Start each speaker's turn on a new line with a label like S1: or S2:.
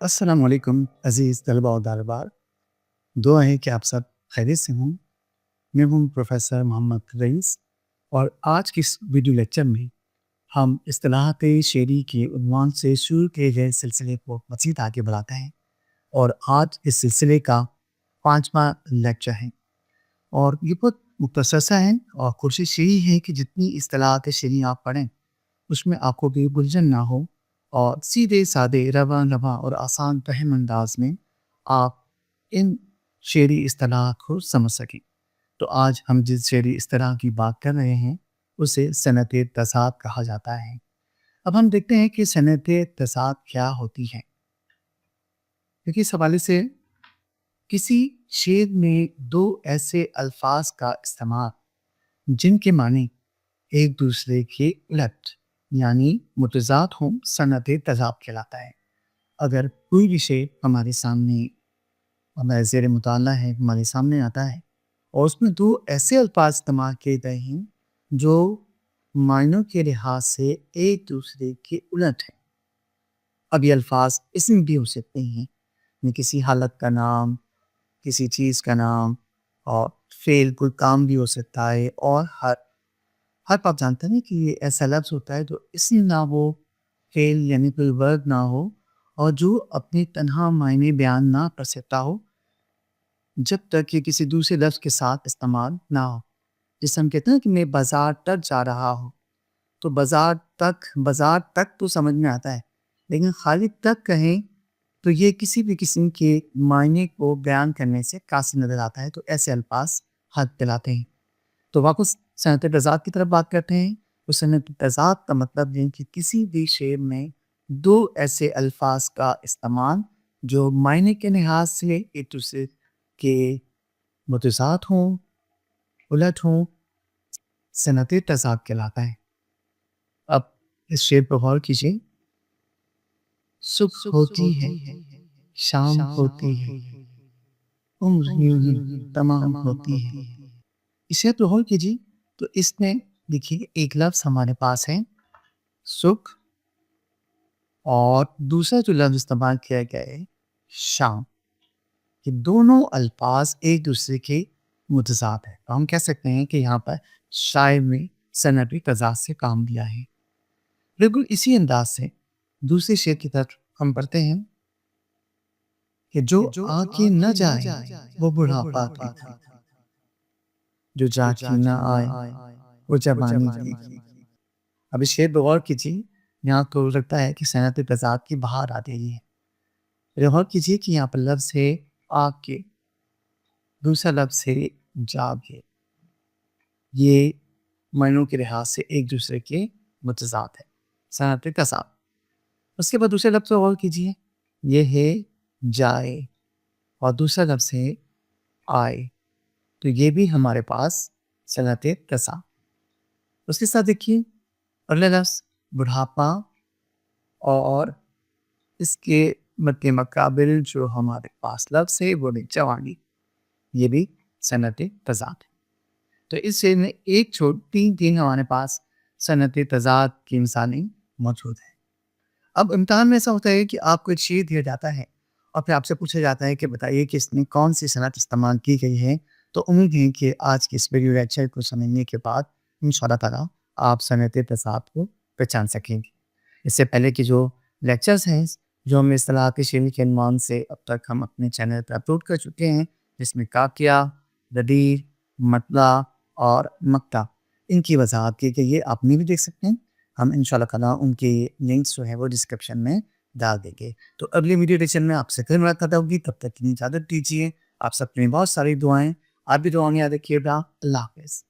S1: السلام علیکم عزیز طلباء و طالبات، دعا ہے کہ آپ سب خیریت سے ہوں۔ میں ہوں پروفیسر محمد رئیس، اور آج کی اس ویڈیو لیکچر میں ہم اصطلاحات شعری کے عنوان سے شروع کیے گئے سلسلے کو مزید آگے بڑھاتے ہیں، اور آج اس سلسلے کا 5واں لیکچر ہے، اور یہ بہت مختصر سا ہے، اور کوشش یہی ہے کہ جتنی اصطلاحات شعری آپ پڑھیں اس میں آپ کو بھی الجھن نہ ہو، اور سیدھے سادے رواں اور آسان فہم انداز میں آپ ان شعری اصطلاحات کو سمجھ سکیں۔ تو آج ہم جس شعری اصطلاح کی بات کر رہے ہیں اسے صنعت تضاد کہا جاتا ہے۔ اب ہم دیکھتے ہیں کہ صنعت تضاد کیا ہوتی ہے، کیونکہ اس حوالے سے کسی شعر میں دو ایسے الفاظ کا استعمال جن کے معنی ایک دوسرے کے الٹ یعنی متضاد ہوں، صنعت تضاد کہلاتا ہے۔ اگر کوئی بھی شعر ہمارے سامنے، ہمارے زیر مطالعہ ہے، ہمارے سامنے آتا ہے اور اس میں دو ایسے الفاظ استعمال کیے گئے ہیں جو معنوں کے لحاظ سے ایک دوسرے کے الٹ ہیں۔ اب یہ الفاظ اسم بھی ہو سکتے ہیں، کسی حالت کا نام، کسی چیز کا نام، اور فعل کوئی کام بھی ہو سکتا ہے، اور ہر آپ جانتے ہیں کہ یہ ایسا لفظ ہوتا ہے جو اسم نہ ہو، فعل یعنی کوئی ورڈ نہ ہو، اور جو اپنے تنہا معنی بیان نہ کر سکتا ہو جب تک یہ کسی دوسرے لفظ کے ساتھ استعمال نہ ہو۔ جیسے ہم کہتے ہیں کہ میں بازار تک جا رہا ہوں، تو بازار تک تو سمجھ میں آتا ہے، لیکن خالی تک کہیں تو یہ کسی بھی قسم کے معنی کو بیان کرنے سے قاصر نظر آتا ہے، تو ایسے الفاظ حد دلاتے ہیں۔ تو واپس صنعت تضاد کی طرف بات کرتے ہیں۔ تو صنعت تضاد کا مطلب یہ کہ کسی بھی شعر میں دو ایسے الفاظ کا استعمال جو معنی کے لحاظ سے ایک دوسرے کے متضاد ہوں، الٹ ہوں، صنعت تضاد کہلاتا ہے۔ اب اس شعر پر غور کیجیے۔ صبح ہوتی ہے، شام ہوتی ہے، عمر یوں ہی تمام ہوتی ہے۔ اسے پر غور کیجیے تو اس میں دیکھیے ایک لفظ ہمارے پاس ہے صبح، اور دوسرا جو لفظ استعمال کیا گیا ہے شام۔ یہ دونوں الفاظ ایک دوسرے کے متضاد ہیں، تو ہم کہہ سکتے ہیں کہ یہاں پر شاعر نے صنعت تضاد سے کام لیا ہے۔ بالکل اسی انداز سے دوسرے شعر کی طرف ہم پڑھتے ہیں کہ جو آ کے نہ جائے وہ بڑھاپا کی تھی، جو جا کے نہ آئے وہ جوانی کی۔ اب اس شعر پر غور کیجیے، یہاں تو لگتا ہے کہ صنعت تضاد کی بہار آ رہی ہے۔ غور کیجیے کہ یہاں پر لفظ ہے آ کے، دوسرا لفظ ہے جا کے، یہ معنوں کے لحاظ سے ایک دوسرے کے متضاد ہے، صنعت تضاد۔ اس کے بعد دوسرے لفظ پر غور کیجیے، یہ ہے جائے، اور دوسرا لفظ ہے آئے، تو یہ بھی ہمارے پاس صنعت تضاد۔ اس کے ساتھ دیکھیے اگلا لفظ بڑھاپا، اور اس کے مد مقابل جو ہمارے پاس لفظ ہے وہ بھی جوانی، یہ بھی صنعت تضاد ہے۔ تو اس شعر میں ایک تین ہمارے پاس صنعت تضاد کی مثالیں موجود ہیں۔ اب امتحان میں ایسا ہوتا ہے کہ آپ کو ایک شعر دیا جاتا ہے اور پھر آپ سے پوچھا جاتا ہے کہ بتائیے کہ اس میں کون سی صنعت استعمال کی گئی ہے۔ تو امید ہے کہ آج کے اس ویڈیو لیکچر کو سمجھنے کے بعد انشاءاللہ تعالیٰ آپ صنعت تضاد کو پہچان سکیں گے۔ اس سے پہلے کے جو لیکچرز ہیں جو ہم اصطلاحات شعری کے عنوان سے اب تک ہم اپنے چینل پر اپلوڈ کر چکے ہیں، جس میں قافیہ، ردیف، مطلع اور مقطع، ان کی وضاحت کی گئی ہے، آپ نے بھی دیکھ سکتے ہیں۔ ہم انشاءاللہ تعالیٰ ان کی لنکس جو ہے وہ ڈسکرپشن میں ڈال دیں گے۔ تو اگلی ویڈیو لیکچر میں آپ سے پھر ملاقات ہوگی، تب تک کی اجازت دیجیے۔ آپ سب کے لیے بہت ساری دعائیں، آپ بھی دعاؤں میں یاد رکھیے گا۔ اللہ حافظ۔